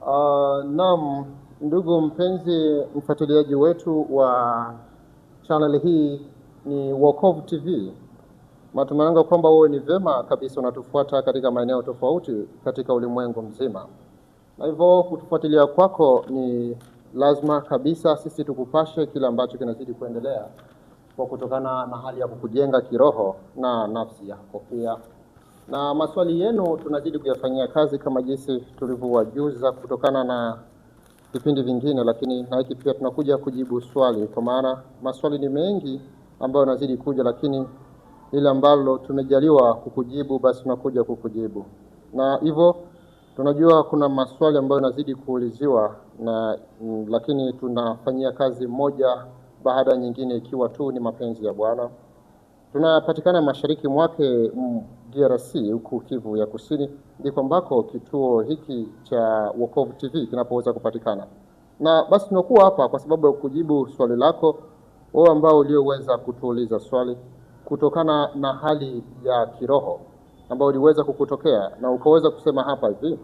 Naam, ndugu mpenzi mfuatiliaji wetu wa channel hii ni Wokovu TV. Matumaini yangu kwamba wewe ni vema kabisa unatufuata katika maeneo tofauti katika ulimwengu mzima, na hivyo kutufuatilia kwako ni lazima kabisa sisi tukupashe kile ambacho kinazidi kuendelea kwa kutokana na hali ya kukujenga kiroho na nafsi yako pia. Na maswali yenu tunazidi kuyafanyia kazi kama jinsi tulivyowajuza kutokana na vipindi vingine, lakini na hiki pia tunakuja kujibu swali, kwa maana maswali ni mengi ambayo yanazidi kuja, lakini ile ambalo tumejaliwa kukujibu basi tunakuja kukujibu. Na hivyo tunajua kuna maswali ambayo yanazidi kuuliziwa na lakini tunafanyia kazi moja baada ya nyingine, ikiwa tu ni mapenzi ya Bwana. Tunapatikana mashariki mwake DRC, huku Kivu ya Kusini, ndiko ambako kituo hiki cha Wokovu TV kinapoweza kupatikana. Na basi tunakuwa hapa kwa sababu ya kujibu swali lako wewe ambao ulioweza kutuuliza swali kutokana na hali ya kiroho ambayo uliweza kukutokea na ukaweza kusema hapa hivi: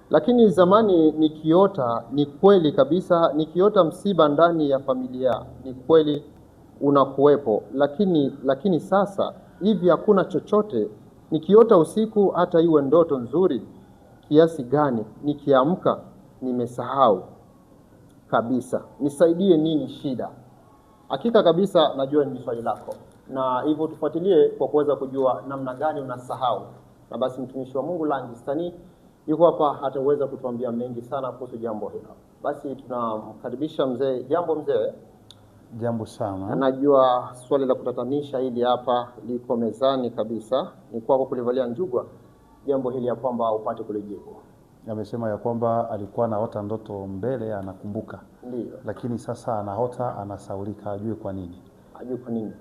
lakini zamani nikiota, ni kweli kabisa, nikiota msiba ndani ya familia, ni kweli unakuwepo, lakini sasa hivi hakuna chochote. Nikiota usiku, hata iwe ndoto nzuri kiasi gani, nikiamka nimesahau kabisa. Nisaidie, nini shida? Hakika kabisa najua ni swali lako, na hivyo tufuatilie kwa kuweza kujua namna gani unasahau. Na basi mtumishi wa Mungu Langistani yuko hapa, ataweza kutuambia mengi sana kuhusu jambo hilo. Basi tunamkaribisha mzee. Jambo mzee. Jambo sana. Anajua swali la kutatanisha hili hapa liko mezani kabisa, ni kwako kulivalia njugwa jambo hili ya kwamba upate kulijibu. Amesema ya kwamba alikuwa anaota ndoto mbele anakumbuka. Ndio. Lakini sasa anaota anasaulika, ajue kwa nini. Ajue kwa nini.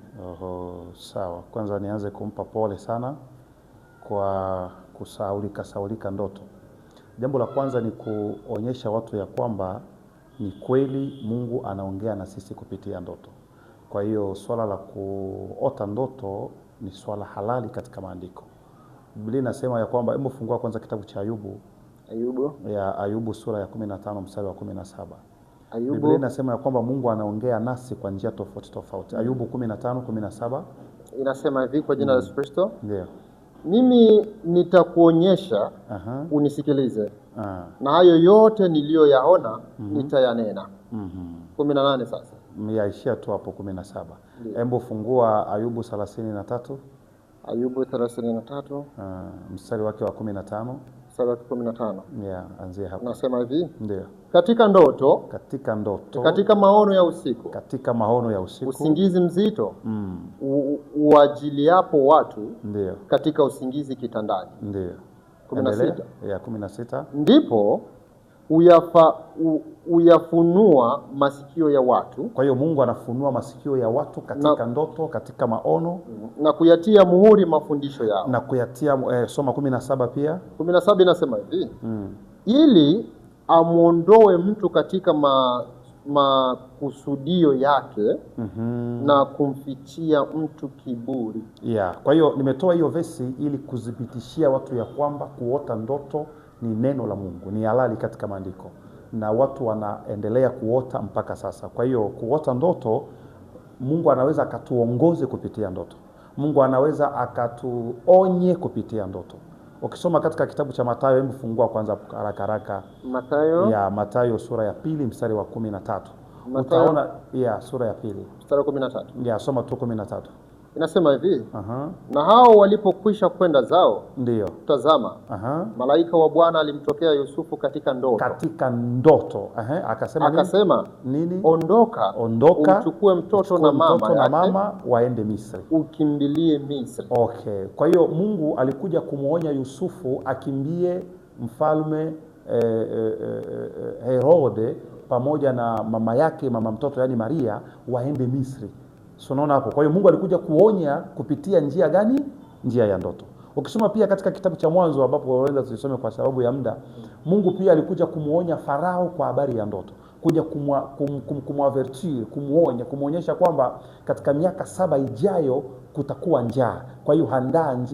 Sawa. Kwanza nianze kumpa pole sana kwa kusaulika ndoto. Jambo la kwanza ni kuonyesha watu ya kwamba ni kweli Mungu anaongea na sisi kupitia ndoto. Kwa hiyo swala la kuota ndoto ni swala halali katika maandiko. Biblia inasema ya kwamba, hebu fungua kwanza kitabu cha Ayubu sura ya 15 mstari wa 17. Biblia inasema ya kwamba Mungu anaongea nasi kwa njia tofauti. Ayubu 15:17 inasema hivi: kwa jina la Yesu Kristo. Ndio. Mimi nitakuonyesha, unisikilize. Na hayo yote niliyoyaona nitayanena. 18 sasa. Yaishia tu hapo 17. Hebu fungua Ayubu 33. Ayubu 33. Mstari wake wa 15. Mstari wa 15. Anzia hapo. Nasema hivi. Ndio. Katika ndoto, katika maono ya usiku, usingizi mzito, uajiliapo watu, ndio, katika usingizi kitandani. Ndio. 16. 16. Ndipo uyafunua masikio ya watu. Kwa hiyo Mungu anafunua masikio ya watu katika ndoto, katika maono, na kuyatia muhuri mafundisho yao. Na kuyatia soma 17 pia. 17 inasema hivi: ili amuondoe mtu katika makusudio yake, na kumfichia mtu kiburi. Kwa hiyo nimetoa hiyo vesi ili kudhibitishia watu ya kwamba kuota ndoto ni neno la Mungu, ni halali katika maandiko, na watu wanaendelea kuota mpaka sasa. Kwa hiyo kuota ndoto, Mungu anaweza akatuongoze kupitia ndoto. Mungu anaweza akatuonye kupitia ndoto. Ukisoma katika kitabu cha Mathayo, hebu fungua kwanza haraka Mathayo sura ya 2 mstari wa 13. Utaona sura ya 2 mstari wa 13. Soma tu 13. Inasema hivi: na hao walipokwisha kwenda zao, ndio, tazama, malaika wa Bwana alimtokea Yusufu katika ndoto. Akasema nini? Ondoka, umchukue mtoto na mama waende Misri, ukimbilie Misri. Kwa hiyo Mungu alikuja kumuonya Yusufu akimbie mfalme Herode pamoja na mama yake, mama mtoto yani Maria, waende Misri. Unaona hapo. Kwa hiyo Mungu alikuja kuonya kupitia njia gani? Njia ya ndoto. Ukisoma pia katika kitabu cha Mwanzo, ambapo waweza tusome kwa sababu ya muda, Mungu pia alikuja kumuonya Farao kwa habari ya ndoto, kuja kumwavertir, kumuonyesha kwamba katika miaka 7 ijayo kutakuwa njaa. Kwa hiyo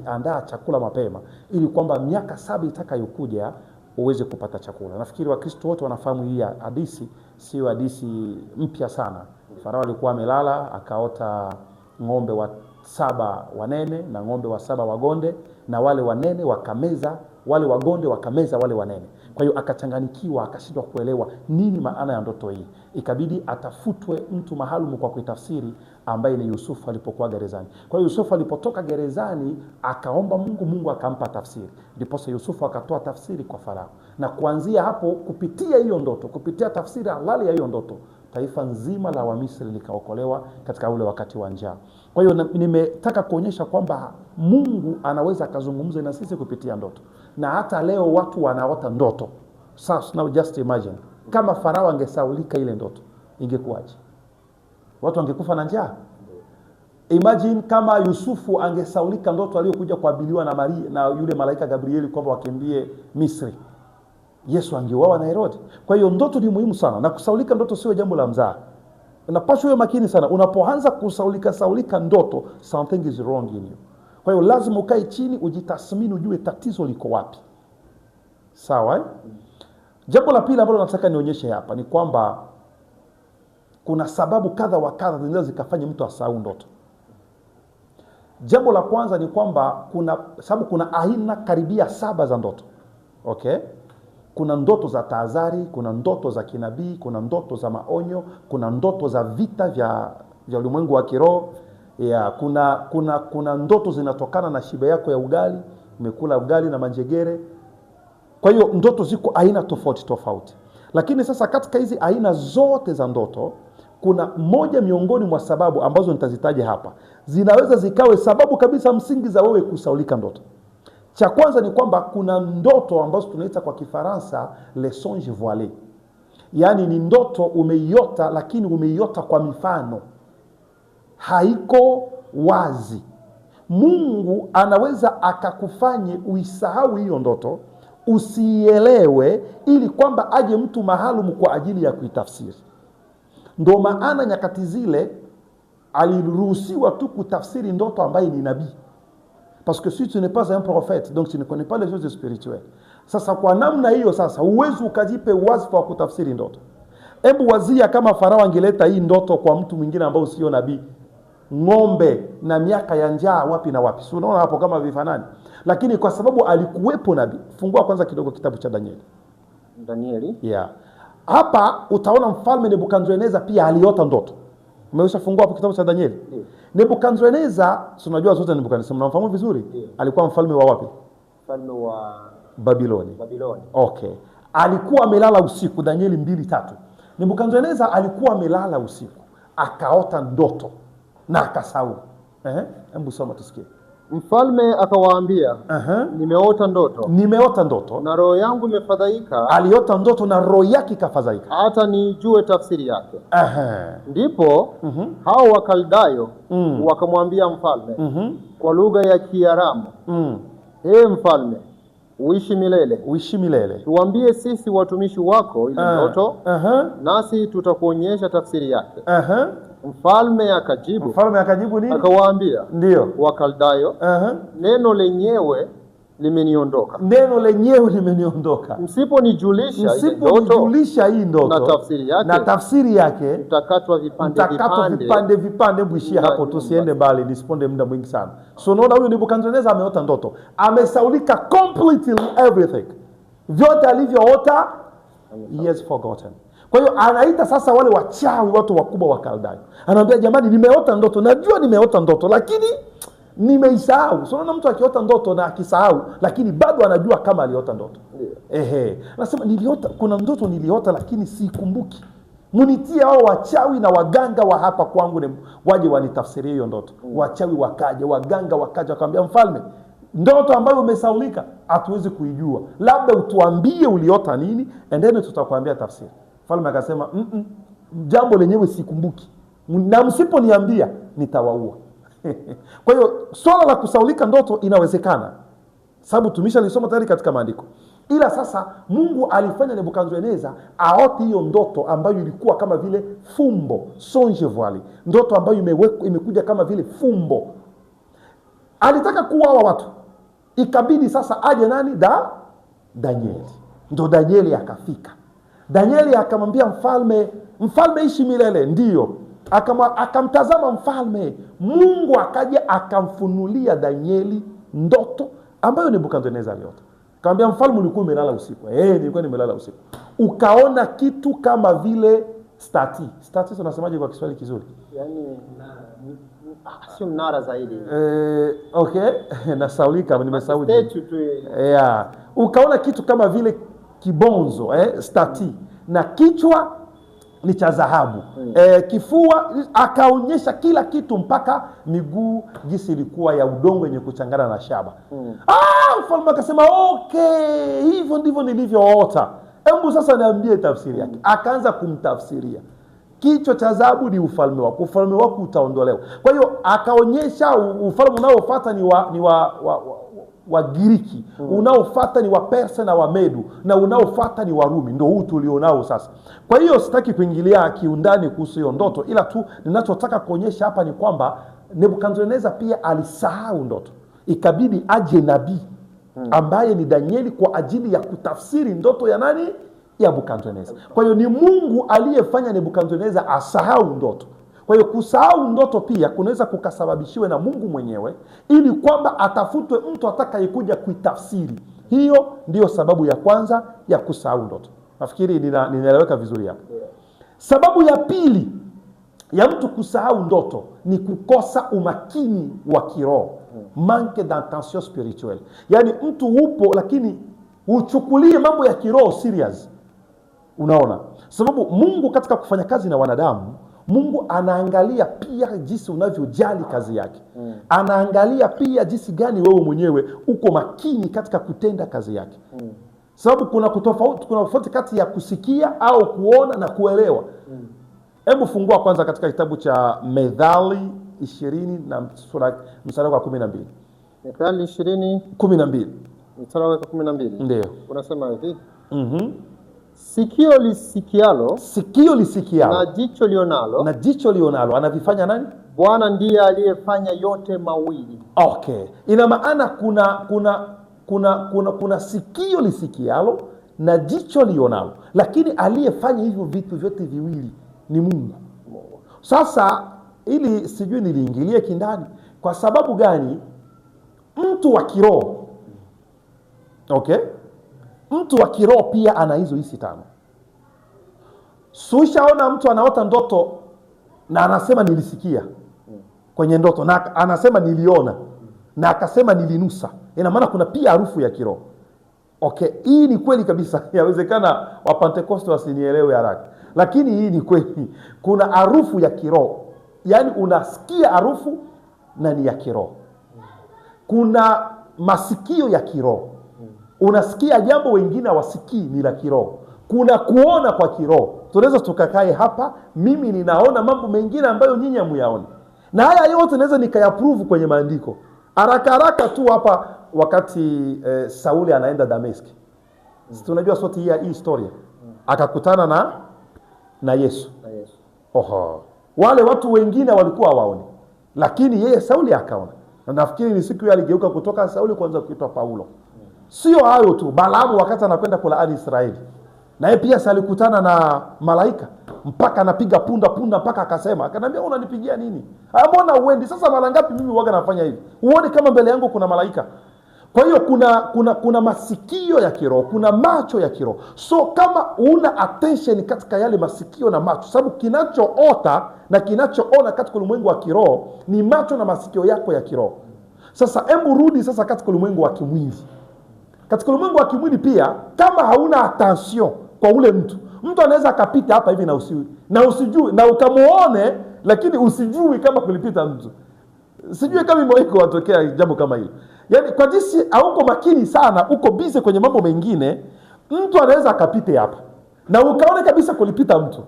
andaa chakula mapema, ili kwamba miaka 7 itakayokuja uweze kupata chakula. Nafikiri Wakristo wote wanafahamu hii hadithi, sio hadithi mpya sana. Farao alikuwa amelala akaota ng'ombe wa 7 wanene na ng'ombe wa 7 wagonde, na wale wanene wakameza wale wagonde, wakameza wale wanene. Kwa hiyo akachanganikiwa, akashindwa kuelewa nini maana ya ndoto hii. Ikabidi atafutwe mtu maalum kwa kuitafsiri, ambaye ni Yusufu alipokuwa gerezani. Kwa hiyo Yusufu alipotoka gerezani akaomba Mungu, Mungu akampa tafsiri. Ndipo Yusufu akatoa tafsiri kwa Farao, na kuanzia hapo, kupitia hiyo ndoto, kupitia tafsiri halali ya hiyo ndoto, taifa nzima la Wamisri likaokolewa katika ule wakati wa njaa. Kwa hiyo nimetaka kuonyesha kwamba Mungu anaweza akazungumza na sisi kupitia ndoto, na hata leo watu wanaota ndoto. Sasa now just imagine kama Farao angesaulika ile ndoto, ingekuwaje? Watu wangekufa na njaa. Imagine kama Yusufu angesaulika ndoto aliyokuja kuabiliwa na Maria na yule malaika Gabrieli kwamba wakimbie Misri, Yesu angeuawa na Herode. Kwa hiyo ndoto ni muhimu sana, na kusaulika ndoto sio jambo la mzaha. Unapaswa uwe makini sana unapoanza kusaulika ndoto, something is wrong in you. Kwa hiyo lazima ukae chini, ujitathmini, ujue tatizo liko wapi. Sawa? Jambo la pili ambalo nataka nionyeshe hapa ni kwamba kuna sababu kadha wa kadha zinaweza zikafanya mtu asahau ndoto. Jambo la kwanza ni kwamba kuna aina karibia 7 za ndoto. Okay? Kuna ndoto za tahadhari, kuna ndoto za kinabii, kuna ndoto za maonyo, kuna ndoto za vita vya ulimwengu wa kiroho. Kuna ndoto zinatokana na shibe yako ya ugali, umekula ugali na manjegere. Kwa hiyo ndoto ziko aina tofauti tofauti. Lakini sasa katika hizi aina zote za ndoto, kuna moja miongoni mwa sababu ambazo nitazitaja hapa, zinaweza zikawe sababu kabisa msingi za wewe kusaulika ndoto. Cha kwanza ni kwamba kuna ndoto ambazo tunaita kwa Kifaransa les songes voilés. Yaani ni ndoto umeiota, lakini umeiota kwa mifano, haiko wazi. Mungu anaweza akakufanye uisahau hiyo ndoto, usielewe, ili kwamba aje mtu maalum kwa ajili ya kuitafsiri. Ndio maana nyakati zile aliruhusiwa tu kutafsiri ndoto ambaye ni nabii. Parce que si tu n'es pas un prophète, donc tu ne connais pas les choses spirituelles. Sasa kwa namna hiyo sasa uwezi ukajipe wazifa wa kutafsiri ndoto. Hebu wazia kama Farao angeleta hii ndoto kwa mtu mwingine ambao sio nabii. Ng'ombe na miaka ya njaa wapi na wapi. Si unaona hapo kama vifanani. Lakini kwa sababu alikuwepo nabii. Fungua kwanza kidogo kitabu cha Danieli. Danieli? Yeah. Hapa utaona mfalme Nebukadneza pia aliota ndoto. Umeweza fungua hapo kitabu cha Danieli? Ndio. Nebukadneza, tunajua zote Nebukadneza, mnamfahamu vizuri? Ndio. Alikuwa mfalme wa wapi? Mfalme wa Babiloni. Babiloni. Okay. Alikuwa amelala usiku, Danieli 2:3. Nebukadneza alikuwa amelala usiku, akaota ndoto na akasahau. Hebu soma tusikie. Mfalme akawaambia, nimeota ndoto na roho yangu imefadhaika. Aliota ndoto na roho yake ikafadhaika, hata nijue tafsiri yake. Ndipo hao Wakaldayo wakamwambia mfalme kwa lugha ya Kiaramu, mfalme, uishi milele. Uishi milele. Tuambie sisi watumishi wako ile ndoto, nasi tutakuonyesha tafsiri yake. Mfalme akajibu nini? Akawaambia, ndio Wakaldayo, neno lenyewe limeniondoka. Msiponijulisha hii ndoto na tafsiri yake, mtakatwa vipande. Buishia hapo, tusiende mbali, nisiponde muda mwingi sana. So unaona huyu Nebukadneza ameota ndoto, amesaulika completely everything. Vyote alivyoota he has forgotten. Kwa hiyo anaita sasa wale wachawi, watu wakubwa wa Kaldayo. Anawaambia, jamani, nimeota ndoto, najua nimeota ndoto, lakini nimeisahau. So unaona mtu akiota ndoto na akisahau, lakini bado anajua kama aliota ndoto. Anasema, kuna ndoto niliota lakini sikumbuki. Munitie hao wachawi na waganga wa hapa kwangu waje wanitafsirie hiyo ndoto. Wachawi wakaja, waganga wakaja, wakamwambia mfalme, ndoto ambayo umesaulika hatuwezi kuijua, labda utuambie uliota nini, endeni tutakwambia tafsiri. Mfalme akasema, jambo lenyewe sikumbuki, na msiponiambia nitawaua. Kwa hiyo swala la kusaulika ndoto inawezekana, sababu tumeshalisoma tayari katika maandiko. Ila sasa Mungu alifanya Nebukadneza aote hiyo ndoto ambayo ilikuwa kama vile fumbo, songe voile, ndoto ambayo imekuja kama vile fumbo. Alitaka kuua watu, ikabidi sasa aje nani? Danieli. Ndo Danieli akafika. Danieli akamwambia mfalme, mfalme ishi milele. Ndiyo. Akamtazama mfalme. Mungu akaja akamfunulia Danieli ndoto ambayo Nebukadneza aliota. Akamwambia mfalme, ulikuwa umelala usiku. Nilikuwa nimelala usiku. Ukaona kitu kama vile stati. Stati tunasemaje kwa Kiswahili kizuri? Yaani sio mnara zaidi. Okay, nasaulika, nimesahau. Statue tu. Yeah. Ukaona kitu kama vile kibonzo, stati, na kichwa ni cha dhahabu. Kifua, akaonyesha kila kitu mpaka miguu jinsi ilikuwa ya udongo yenye kuchangana na shaba. Mfalme akasema, okay, hivyo ndivyo nilivyoota. Hebu sasa niambie tafsiri yake. Akaanza kumtafsiria. Kichwa cha dhahabu ni ufalme wako. Ufalme wako utaondolewa. Kwa hiyo akaonyesha ufalme unaofuata ni wa Giriki, unaofuata ni wa Persia na wa Medu, na unaofuata ni wa Rumi. Ndio huu tulionao sasa. Kwa hiyo sitaki kuingilia kiundani kuhusu hiyo ndoto, ila tu ninachotaka kuonyesha hapa ni kwamba Nebukadneza pia alisahau ndoto. Ikabidi aje nabii ambaye ni Danieli kwa ajili ya kutafsiri ndoto ya nani? Ya Nebukadneza. Kwa hiyo ni Mungu aliyefanya Nebukadneza asahau ndoto. Kwa hiyo kusahau ndoto pia kunaweza kukasababishiwe na Mungu mwenyewe, ili kwamba atafutwe mtu atakayekuja kuitafsiri. Hiyo ndiyo sababu ya kwanza ya kusahau ndoto. Nafikiri ninaeleweka vizuri hapo. Sababu ya pili ya mtu kusahau ndoto ni kukosa umakini wa kiroho. Manque d'attention spirituelle. Yaani mtu upo lakini uchukulie mambo ya kiroho serious. Unaona? Sababu Mungu katika kufanya kazi na wanadamu, Mungu anaangalia pia jinsi unavyojali kazi yake. Anaangalia pia jinsi gani wewe mwenyewe uko makini katika kutenda kazi yake. Sababu kuna tofauti kati ya kusikia au kuona na kuelewa. Hebu fungua kwanza katika kitabu cha Methali 20 na mstari wa 12. Methali 20:12. Mstari wa 12. Ndio. Unasema hivi. Sikio lisikialo na jicho lionalo anavifanya nani? Bwana ndiye aliyefanya yote mawili. Okay. Ina maana kuna sikio lisikialo na jicho lionalo, lakini aliyefanya hivyo vitu vyote viwili ni Mungu. Sasa ili sijui niliingilie kindani kwa sababu gani? Mtu wa kiroho, okay, mtu wa kiroho pia ana hizo hisi tano. Sushaona mtu anaota ndoto na anasema nilisikia kwenye ndoto, na anasema niliona, na akasema nilinusa. Ina maana kuna pia harufu ya kiroho. Okay, hii ni kweli kabisa. Yawezekana wa Pentecost wasinielewe haraka, lakini hii ni kweli. Kuna harufu ya kiroho. Yaani unasikia harufu na ni ya kiroho. Kuna masikio ya kiroho. Unasikia jambo wengine hawasikii, ni la kiroho. Kuna kuona kwa kiroho. Tunaweza tukakae hapa, mimi ninaona mambo mengine ambayo nyinyi hamuyaoni. Na haya yote naweza nikayaprove kwenye maandiko. Haraka tu hapa, wakati Sauli anaenda Dameski. Tunajua sote hii historia. Akakutana na Yesu. Oho. Wale watu wengine walikuwa hawaoni, lakini yeye Sauli akaona. Na nafikiri ni siku aligeuka kutoka Sauli kwanza kuitwa Paulo. Sio hayo tu, Balaamu wakati anakwenda kulaani Israeli, na yeye pia alikutana na malaika, mpaka anapiga punda mpaka akasema, akaniambia unanipigia nini? Mbona uendi? Sasa mara ngapi mimi huaga nafanya hivi? Uone kama mbele yangu kuna malaika. Kwa hiyo kuna masikio ya kiroho, kuna macho ya kiroho. So kama una attention katika yale masikio na macho, sababu kinachoota na kinachoona katika ulimwengu wa kiroho ni macho na masikio yako ya kiroho. Sasa hebu rudi sasa katika ulimwengu wa kimwili. Katika ulimwengu wa kimwili pia, kama hauna attention kwa ule mtu anaweza akapita hapa hivi na usijui, na ukamuone lakini usijui kama kulipita mtu. Sijui kama imewahi watokea jambo kama hilo. Yaani kwa jinsi hauko makini sana, uko busy kwenye mambo mengine, mtu anaweza akapite hapa na ukaone kabisa kulipita mtu.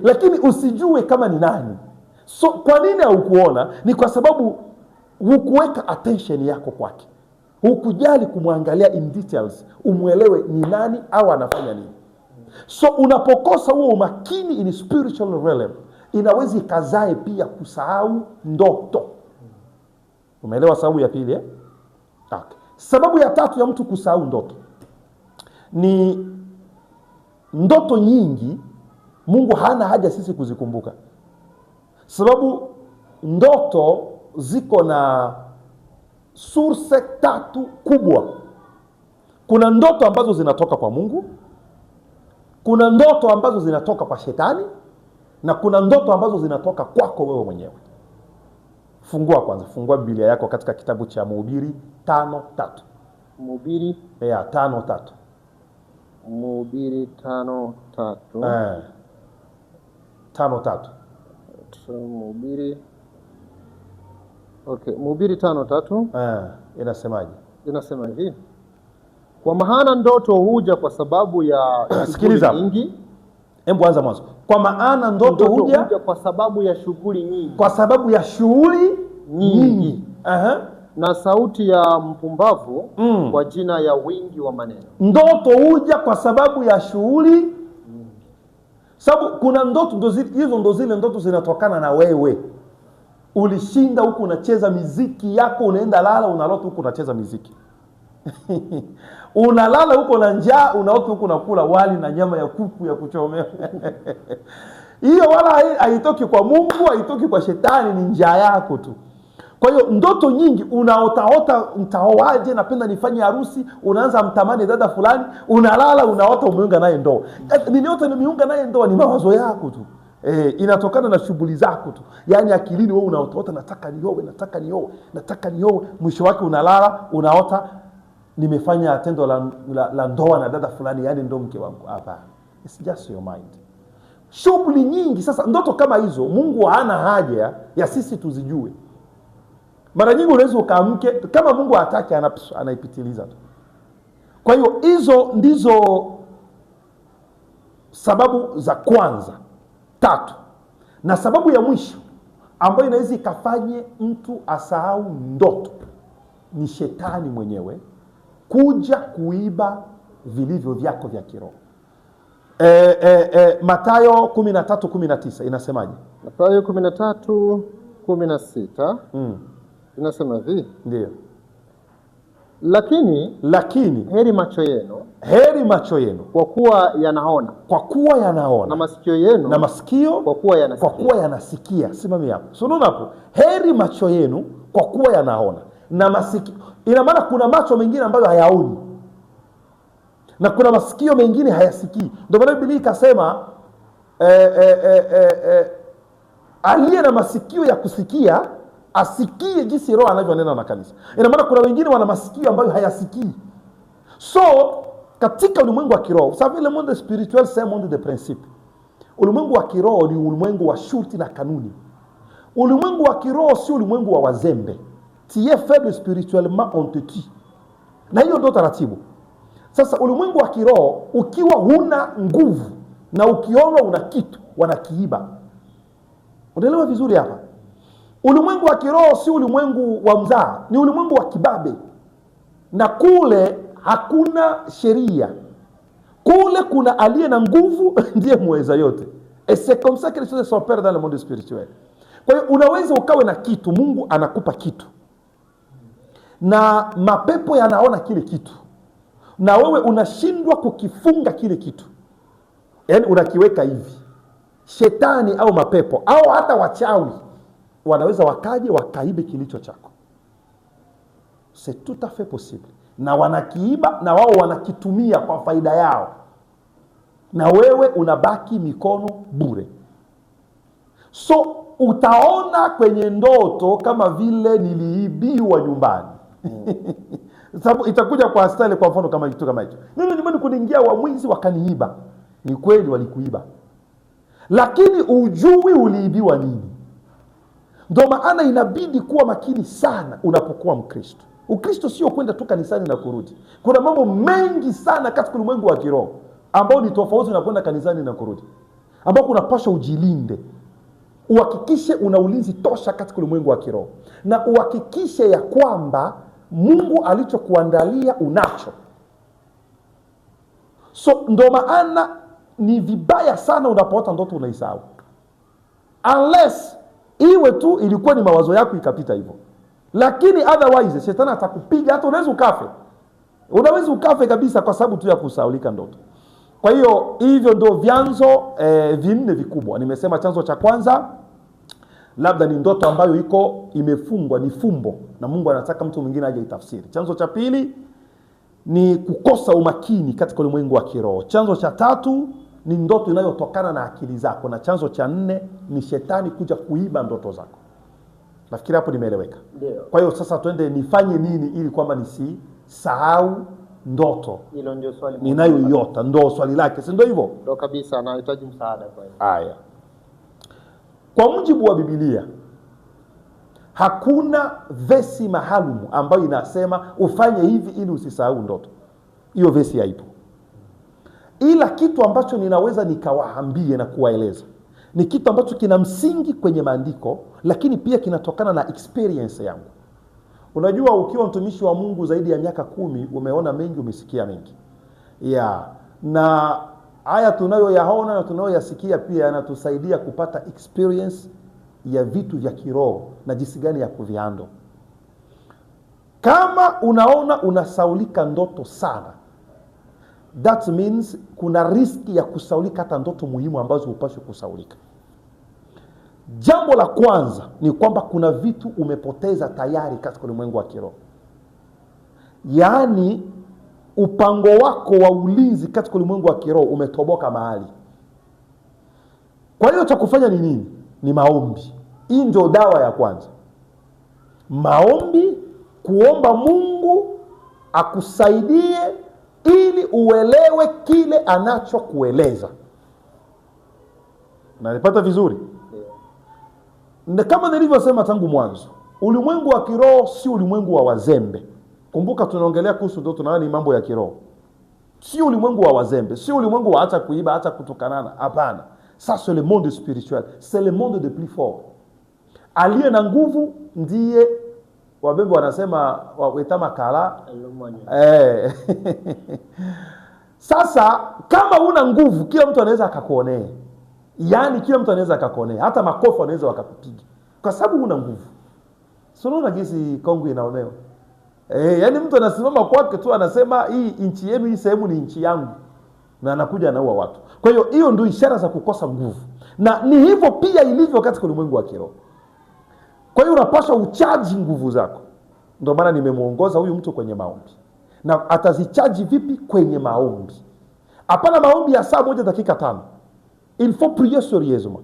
Lakini usijue kama ni nani. So kwa nini haukuona? Ni kwa sababu hukuweka attention yako kwake. Hukujali kumwangalia in details, umuelewe ni nani au anafanya nini. So unapokosa huo umakini in spiritual realm, inaweza ikazae pia kusahau ndoto. Umeelewa sababu ya pili? Okay. Sababu ya tatu ya mtu kusahau ndoto ni ndoto nyingi Mungu hana haja sisi kuzikumbuka, sababu ndoto ziko na source tatu kubwa. Kuna ndoto ambazo zinatoka kwa Mungu, kuna ndoto ambazo zinatoka kwa shetani, na kuna ndoto ambazo zinatoka kwako wewe mwenyewe. Fungua Biblia yako katika kitabu cha Mhubiri 5:3. Mhubiri 5:3. Mhubiri 5:3. 5:3. Mhubiri. Okay, Mhubiri 5:3. Inasemaje? Inasema hivi: kwa maana ndoto huja kwa sababu ya shughuli nyingi. Hebu anza mwanzo. Kwa maana ndoto huja kwa sababu ya shughuli nyingi. Kwa sababu ya shughuli nyingi. Na sauti ya mpumbavu kwa jina ya wingi wa maneno. Ndoto huja kwa sababu ya shughuli. Sababu kuna ndoto hizo ndo zile ndoto zinatokana na wewe. Ulishinda huku unacheza miziki yako, unaenda lala, unalota huku unacheza miziki. Unalala huko na njaa, unaota huko unakula wali na nyama ya kuku ya kuchomea. Hiyo wala haitoki kwa Mungu, haitoki kwa shetani, ni njaa yako tu. Kwa hiyo ndoto nyingi unaotaota, mtaoaje, napenda nifanye harusi, unaanza mtamani dada fulani, unalala unaota umeunga naye ndoa. Niliota nimeunga naye ndoa, ni mawazo yako tu. Inatokana na shughuli zako tu. Yaani akilini wewe unaota nataka nioe, mwisho wake unalala unaota nimefanya tendo la ndoa na dada fulani, yani ndo mke wangu. Hapa it's just your mind. Shughuli nyingi. Sasa ndoto kama hizo Mungu hana haja ya sisi tuzijue. Mara nyingi unaweza ukaamke, kama Mungu hataki anaipitiliza tu. Kwa hiyo hizo ndizo sababu za kwanza 3. Na sababu ya mwisho ambayo inaweza ikafanye mtu asahau ndoto ni shetani mwenyewe kuja kuiba vilivyo vyako vya kiroho. Mathayo 13:19 inasemaje? Mathayo 13:16 inasema hivi. Ndio. Lakini heri macho yenu kwa kuwa yanaona, na masikio yenu kwa kuwa yanasikia. Simamia hapo. So unaona hapo, heri macho yenu kwa kuwa yanaona na masikio. Ina maana kuna macho mengine ambayo hayaoni na kuna masikio mengine hayasikii. Ndio maana Biblia ikasema aliye na masikio ya kusikia asikie jinsi Roho anavyonena na kanisa. Ina maana kuna wengine wana masikio ambayo hayasikii. So katika ulimwengu wa kiroho, sababu le monde spirituel c'est un monde de principe. Ulimwengu wa kiroho ni ulimwengu wa shurti na kanuni. Ulimwengu wa kiroho si ulimwengu wa wazembe. Tu es faible spirituellement, on te tue. Na hiyo ndio taratibu. Sasa ulimwengu wa kiroho ukiwa huna nguvu na ukiona una kitu wanakiiba. Unaelewa vizuri hapa? Ulimwengu wa kiroho si ulimwengu wa mzaa, ni ulimwengu wa kibabe. Na kule hakuna sheria. Kule kuna aliye na nguvu ndiye muweza yote. Et c'est comme ça que les choses s'opèrent dans le monde spirituel. Kwa hiyo unaweza ukawe na kitu, Mungu anakupa kitu, na mapepo yanaona kile kitu, na wewe unashindwa kukifunga kile kitu. Yaani unakiweka hivi. Shetani au mapepo au hata wachawi wanaweza wakaje wakaibe kilicho chako. C'est tout à fait possible. Na wanakiiba na wao wanakitumia kwa faida yao, na wewe unabaki mikono bure. So utaona kwenye ndoto kama vile niliibiwa nyumbani. Sababu itakuja kwa style, kwa mfano kama kitu kama hicho. Mimi nyumbani kuningia wamwizi wakaniiba. Ni kweli walikuiba, lakini ujui uliibiwa nini. Ndio maana inabidi kuwa makini sana unapokuwa Mkristo. Ukristo sio kwenda tu kanisani na kurudi. Kuna mambo mengi sana katika ulimwengu wa kiroho ambao ni tofauti na kwenda kanisani na kurudi, ambao kunapaswa ujilinde. Uhakikishe una ulinzi tosha katika ulimwengu wa kiroho, na uhakikishe ya kwamba Mungu alichokuandalia unacho. So ndio maana ni vibaya sana unapoota ndoto unaisahau, unless iwe tu ilikuwa ni mawazo yako ikapita hivyo. Lakini otherwise shetani atakupiga, hata unaweza ukafe. Unaweza ukafe kabisa kwa sababu tu ya kusahaulika ndoto. Kwa hiyo hivyo ndio vyanzo vinne vikubwa. Nimesema chanzo cha kwanza labda ni ndoto ambayo iko imefungwa, ni fumbo na Mungu anataka mtu mwingine aje itafsiri. Chanzo cha pili ni kukosa umakini katika ulimwengu wa kiroho. Chanzo cha tatu ni ndoto inayotokana na akili zako, na chanzo cha nne ni shetani kuja kuiba ndoto zako. Nafikiri hapo nimeeleweka. Kwa hiyo sasa twende nifanye nini ili kwamba nisisahau ndoto Hilo ndio swali ninayoiota. Ndio swali lake, si ndio hivyo? Ndio kabisa, anahitaji msaada kwa hiyo. Haya, kwa mujibu wa Biblia hakuna vesi maalum ambayo inasema ufanye hivi ili usisahau ndoto. Hiyo vesi haipo. Ila kitu ambacho ninaweza nikawaambie na kuwaeleza ni kitu ambacho kina msingi kwenye maandiko, lakini pia kinatokana na experience yangu. Unajua, ukiwa mtumishi wa Mungu zaidi ya miaka 10, umeona mengi, umesikia mengi. Na haya tunayoyaona na tunayoyasikia pia yanatusaidia kupata experience ya vitu vya kiroho na jinsi gani ya kuvihandle. Kama unaona unasaulika ndoto sana, that means kuna riski ya kusaulika hata ndoto muhimu ambazo hupaswi kusaulika. Jambo la kwanza ni kwamba kuna vitu umepoteza tayari katika ulimwengu wa kiroho. Yaani upango wako wa ulinzi katika ulimwengu wa kiroho umetoboka mahali. Kwa hiyo cha kufanya ni nini? Ni maombi. Hii ndio dawa ya kwanza. Maombi, kuomba Mungu akusaidie ili uelewe kile anachokueleza. Nalipata vizuri? Na kama nilivyosema tangu mwanzo, ulimwengu wa kiroho si ulimwengu wa wazembe. Kumbuka tunaongelea kuhusu ndoto na ni mambo ya kiroho. Si ulimwengu wa wazembe, si ulimwengu wa acha kuiba, acha kutukanana. Hapana. Ça c'est le monde spirituel, c'est le monde de plus fort. Aliye na nguvu ndiye wabembe wanasema wetama kala. Sasa kama una nguvu, kila mtu anaweza akakuonea. Yaani kila mtu anaweza akakuonea, hata makofi wanaweza wakakupiga kwa sababu una nguvu. Sio unaona jinsi Kongo inaonewa. Yaani mtu anasimama kwake tu anasema hii nchi yenu, hii sehemu ni nchi yangu, na anakuja anaua watu. Kwa hiyo hiyo ndio ishara za kukosa nguvu, na ni hivyo pia ilivyo katika ulimwengu wa kiroho. Kwa hiyo unapaswa uchaji nguvu zako. Ndio maana nimemuongoza huyu mtu kwenye maombi. Na atazichaji vipi? Kwenye maombi. Hapana maombi ya saa 1 dakika 5. Il faut prier sérieusement.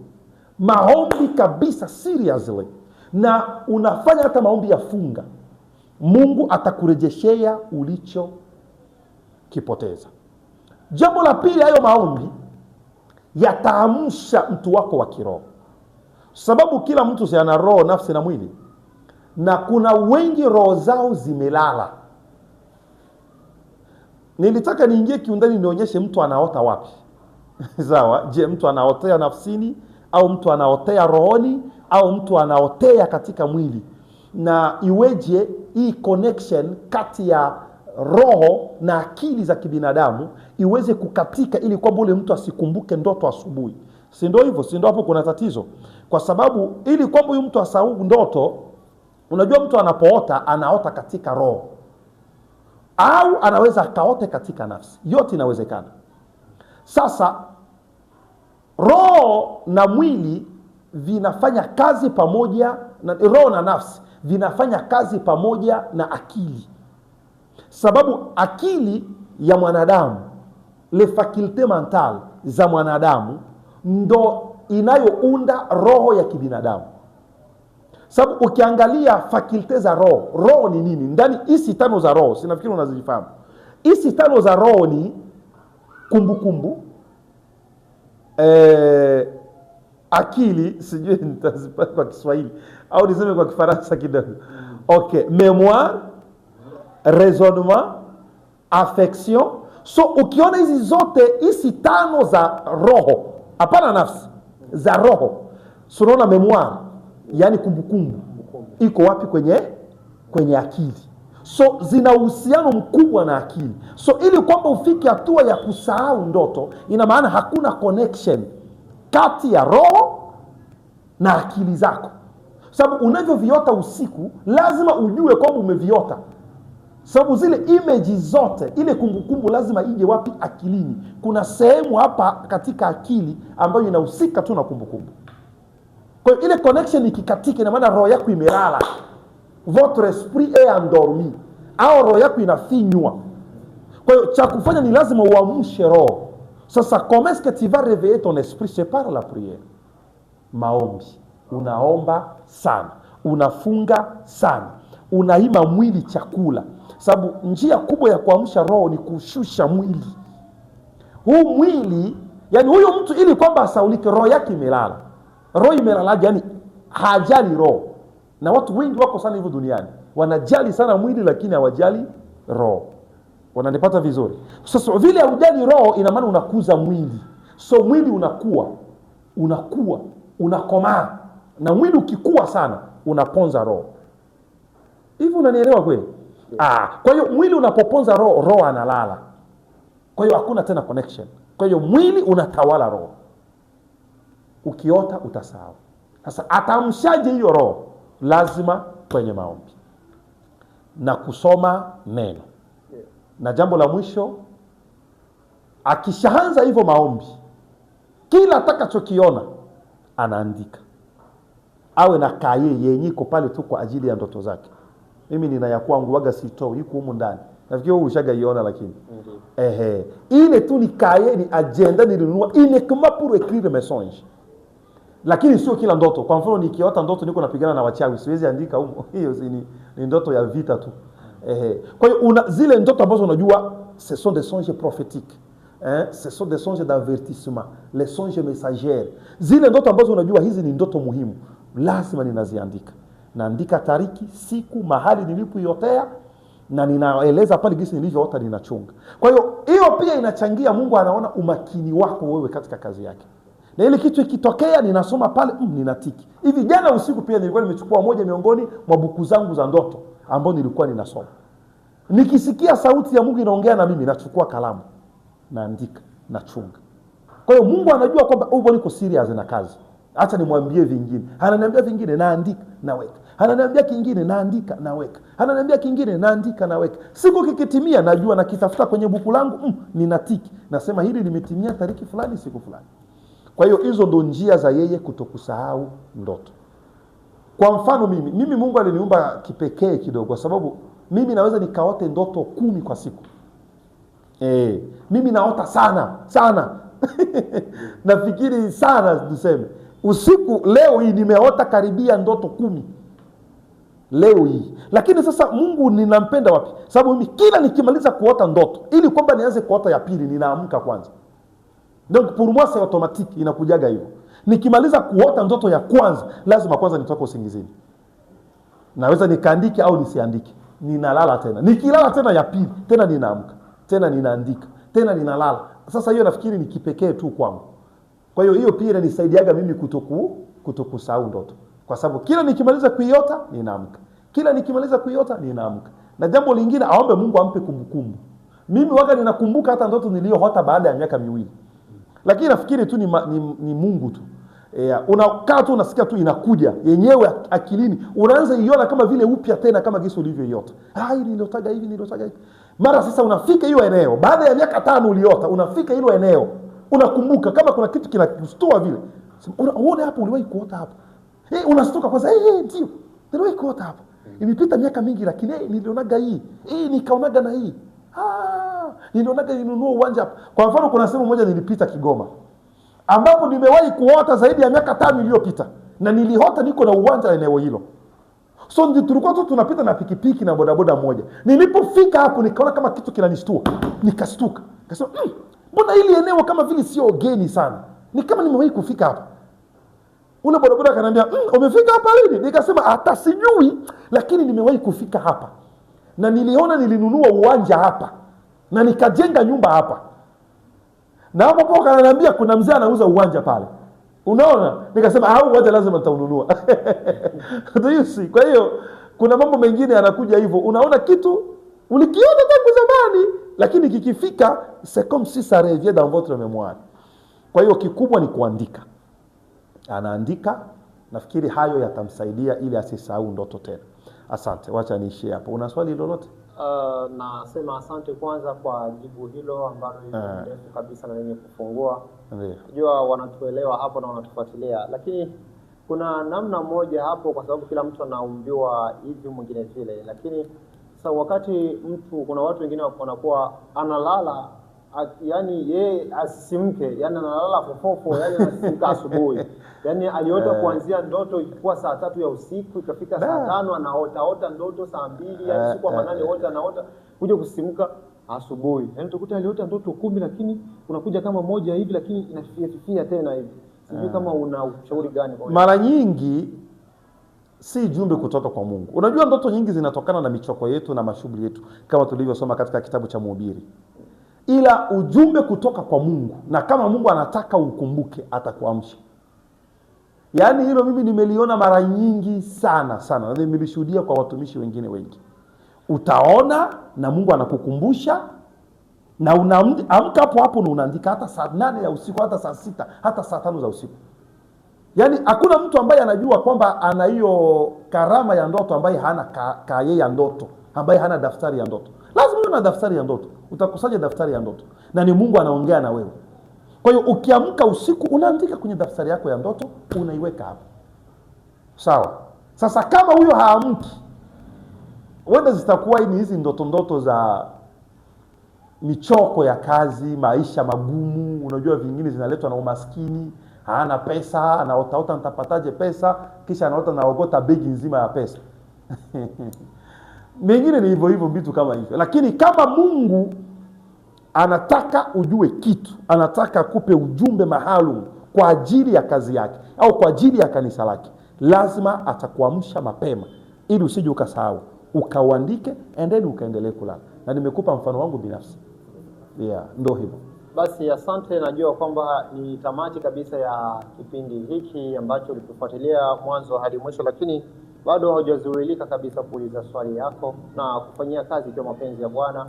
Maombi kabisa, seriously. Na unafanya hata maombi ya funga. Mungu atakurejeshea ulicho kipoteza. Jambo la pili, hayo maombi yataamsha mtu wako wa kiroho. Sababu kila mtu ana roho, nafsi na mwili. Na kuna wengi roho zao zimelala. Nilitaka niingie kiundani nionyeshe mtu anaota wapi. Sawa? Je, mtu anaotea nafsini au mtu anaotea rohoni au mtu anaotea katika mwili? Na iweje hii connection kati ya roho na akili za kibinadamu iweze kukatika ili kwamba ule mtu asikumbuke ndoto asubuhi? Si ndio hivyo? Si ndio hapo kuna tatizo? Kwa sababu ili kwamba huyu mtu asahau ndoto, unajua mtu anapoota anaota katika roho au anaweza akaote katika nafsi. Yote inawezekana. Sasa roho na mwili vinafanya kazi pamoja, na roho na nafsi vinafanya kazi pamoja na akili. Sababu akili ya mwanadamu, le faculté mentale za mwanadamu ndo inayounda roho ya kibinadamu. Sababu ukiangalia faculté za roho ni nini? Ndani hizi 5 za roho, sinafikiri unazifahamu. Hizi 5 za roho ni kumbukumbu, akili, sijui nitazipata kwa Kiswahili au niseme kwa Kifaransa kidogo. Okay, mémoire, raisonnement, affection. So ukiona hizi zote, hizi 5 za roho, hapana nafsi, za roho. So unaona mémoire, yani kumbukumbu, iko wapi? Kwenye akili. So zina uhusiano mkubwa na akili. So ili kwamba ufike hatua ya kusahau ndoto, ina maana hakuna connection kati ya roho na akili zako. Sababu unavyoviota usiku lazima ujue kwamba umeviota. Sababu zile image zote, ile kumbukumbu lazima ije wapi? Akilini. Kuna sehemu hapa katika akili ambayo inahusika tu na kumbukumbu. Kwa hiyo ile connection ikikatika, ina maana roho yako imelala. Votre esprit est endormi. Au roho yako inafinywa. Kwa hiyo cha kufanya ni lazima uamshe roho. Sasa comment est-ce que tu vas réveiller ton esprit? C'est par la prière. Maombi. Unaomba sana, unafunga sana, unaima mwili chakula. Sababu njia kubwa ya kuamsha roho ni kushusha mwili. Huu mwili, yani huyo mtu ili kwamba asaulike, roho yake imelala. Roho imelala, yani hajali roho. Na watu wengi wako sana hivyo duniani, wanajali sana mwili lakini hawajali roho. Wananipata vizuri? Sasa vile hujali roho, ina maana unakuza mwili. So mwili unakuwa, unakomaa. Na mwili ukikua sana, unaponza roho. Hivi unanielewa kweli? Kwa hiyo mwili unapoponza roho, roho analala. Kwa hiyo hakuna tena connection. Kwa hiyo mwili unatawala roho. Ukiota utasahau. Sasa atamshaje hiyo roho? Lazima kwenye maombi na kusoma neno. Na jambo la mwisho, akishaanza hivyo maombi, kila atakachokiona anaandika. Awe na kaye yenye iko pale tu kwa ajili ya ndoto zake. Mimi nina ya kwangu waga sitoi, iko humu ndani. Nafikiri wewe ushagaiona lakini. Ile tu ni kaye, ni agenda nilinunua uniquement pour écrire mes songes. Lakini sio kila ndoto. Kwa mfano nikiota ndoto niko napigana na wachawi, siwezi andika huko. Hiyo ni ndoto ya vita tu. Kwa hiyo zile ndoto ambazo unajua ce sont des songes prophétiques. Ce sont des songes d'avertissement, les songes messagers. Zile ndoto ambazo unajua hizi ni ndoto muhimu, lazima ninaziandika. Naandika tariki, siku, mahali nilipoiotea, na ninaeleza pale jinsi nilivyoota, ninachunga. Kwa hiyo hiyo pia inachangia, Mungu anaona umakini wako wewe katika kazi yake. Na ile kitu ikitokea ninasoma pale, ninatiki. Hivi jana usiku pia nilikuwa nimechukua moja miongoni mwa buku zangu za ndoto ambao nilikuwa ninasoma. Nikisikia sauti ya Mungu inaongea na mimi, nachukua kalamu, naandika, nachunga. Kwa hiyo Mungu anajua kwamba uko niko serious na kazi. Acha nimwambie vingine. Ananiambia vingine, naandika, naweka. Ananiambia kingine, naandika, naweka. Ananiambia kingine, naandika, naweka. Siku kikitimia, najua na kitafuta kwenye buku langu, ninatiki. Nasema hili limetimia tariki fulani, siku fulani. Kwa hiyo hizo ndo njia za yeye kutokusahau ndoto. Kwa mfano mimi Mungu aliniumba kipekee kidogo, kwa sababu mimi naweza nikaote ndoto 10 kwa siku. Mimi naota sana. Nafikiri sana tuseme. Usiku leo hii nimeota karibia ndoto 10. Leo hii. Lakini sasa Mungu ninampenda wapi? Sababu mimi kila nikimaliza kuota ndoto, ili kwamba nianze kuota ya pili, ninaamka kwanza. Donc pour moi c'est automatique, inakujaga hivyo. Nikimaliza kuota ndoto ya kwanza, lazima kwanza nitoke usingizini. Naweza nikaandike au nisiandike. Ninalala tena. Nikilala tena ya pili, tena ninaamka. Tena ninaandika. Tena ninalala. Sasa hiyo nafikiri ni kipekee tu kwangu. Kwa hiyo pia inanisaidiaga mimi kutokusahau ndoto. Kwa sababu kila nikimaliza kuiota, ninaamka. Kila nikimaliza kuiota, ninaamka. Na jambo lingine, aombe Mungu ampe kumbukumbu. Mimi waga ninakumbuka hata ndoto niliyoota baada ya miaka 2. Lakini nafikiri tu ni Mungu tu. Unakaa tu unasikia tu inakuja yenyewe akilini. Unaanza iona kama vile upya tena kama jinsi ulivyoiota. Hii niliotaga hivi. Mara sasa unafika hiyo eneo. Baada ya miaka 5 uliota, unafika hilo eneo. Unakumbuka kama kuna kitu kinakustua vile. Unaona hapo uliwahi kuota hapo. Unastuka kwanza, ndio. Niliwahi kuota hapo. Imepita miaka mingi lakini nilionaga hii. Nikaonaga na hii. Nilionaga ninunua uwanja hapa. Kwa mfano kuna sehemu moja nilipita Kigoma, ambapo nimewahi kuota zaidi ya miaka 5 iliyopita, na niliota niko na uwanja eneo hilo. So ndio tulikuwa tu tunapita na pikipiki na bodaboda moja. Nilipofika hapo nikaona kama kitu kinanishtua. Nikastuka. Nikasema, mbona hili eneo kama vile sio geni sana? Ni kama nimewahi kufika hapa. Ule bodaboda akaniambia, "Umefika hapa lini?" Nikasema, "Hata sijui, lakini nimewahi kufika hapa. Na niliona nilinunua uwanja hapa. Na nikajenga nyumba hapa." Na hapo kananiambia kuna mzee anauza uwanja pale. Unaona? Nikasema uwanja lazima nitaununua. Do you see? Kwa hiyo kuna mambo mengine yanakuja hivyo. Unaona kitu ulikiona tangu zamani, lakini kikifika c'est comme si ça revient dans votre mémoire. Kwa hiyo kikubwa ni kuandika. Anaandika, nafikiri hayo yatamsaidia ili asisahau ndoto tena. Asante, wacha niishie hapo. Una swali lolote? Nasema asante kwanza kwa jibu hilo ambalo ni ndefu kabisa na lenye kufungua. Najua wanatuelewa hapo na wanatufuatilia, lakini kuna namna moja hapo, kwa sababu kila mtu anaumbiwa hivi mwingine vile. Lakini sasa wakati kuna watu wengine wanakuwa analala, yani yeye asisimke, yani analala fofofo, yani anasimka asubuhi. Yani aliota kuanzia ndoto ilikuwa saa 3 ya usiku ikafika saa 5 anaota ndoto saa 2, yani siku ya manane wote anaota kuja kusimka asubuhi. Yani tukuta aliota ndoto 10 lakini unakuja kama moja hivi lakini inafifia tena hivi. Sijui kama una ushauri gani kwa mara nyingi si jumbe kutoka kwa Mungu. Unajua ndoto nyingi zinatokana na michoko yetu na mashughuli yetu kama tulivyosoma katika kitabu cha Mhubiri. Ila ujumbe kutoka kwa Mungu, na kama Mungu anataka ukumbuke atakuamsha. Yaani hilo mimi nimeliona mara nyingi sana na nimelishuhudia kwa watumishi wengine wengi. Utaona na Mungu anakukumbusha na unaamka hapo na unaandika hata saa 8 ya usiku, hata saa 6, hata saa 5 za usiku. Yaani hakuna mtu ambaye anajua kwamba ana hiyo karama ya ndoto ambaye hana kaye ya ndoto, ambaye hana daftari ya ndoto. Lazima uwe na daftari ya ndoto. Utakusaje daftari ya ndoto? Na ni Mungu anaongea na wewe. Kwa hiyo ukiamka usiku unaandika kwenye daftari yako ya ndoto, unaiweka hapo. Sawa? Sasa kama huyo haamki, wenda zitakuwa ni hizi ndoto za michoko ya kazi, maisha magumu. Unajua vingine zinaletwa na umaskini, hana pesa, anaota nitapataje pesa, kisha anaota naogota begi nzima ya pesa. Mengine ni hivyo vitu kama hivyo. Lakini kama Mungu anataka ujue kitu, anataka kupe ujumbe maalum kwa ajili ya kazi yake au kwa ajili ya kanisa lake, lazima atakuamsha mapema ili usije ukasahau, ukauandike and then ukaendelee kulala. Na nimekupa mfano wangu binafsi. Ndio hivyo. Basi asante, najua kwamba ni tamati kabisa ya kipindi hiki ambacho ulitufuatilia mwanzo hadi mwisho, lakini bado haujazuilika kabisa kuuliza swali yako na kufanyia kazi kwa mapenzi ya Bwana.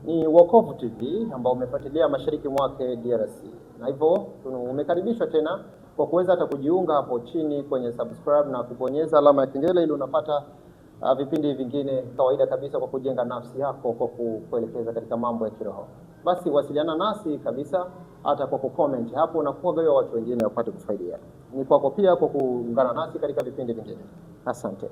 Ni Wokovu TV ambao umefuatilia mashariki mwake DRC. Na hivyo umekaribishwa tena kwa kuweza hata kujiunga hapo chini kwenye subscribe na kubonyeza alama ya kengele ili unapata vipindi vingine kawaida kabisa kwa kujenga nafsi yako kwa kuelekeza katika mambo ya kiroho. Basi wasiliana nasi kabisa hata kwa kucomment hapo na kuwagawa watu wengine wapate kufaidia. Ni kwako pia kwa kuungana nasi katika vipindi vingine. Asante.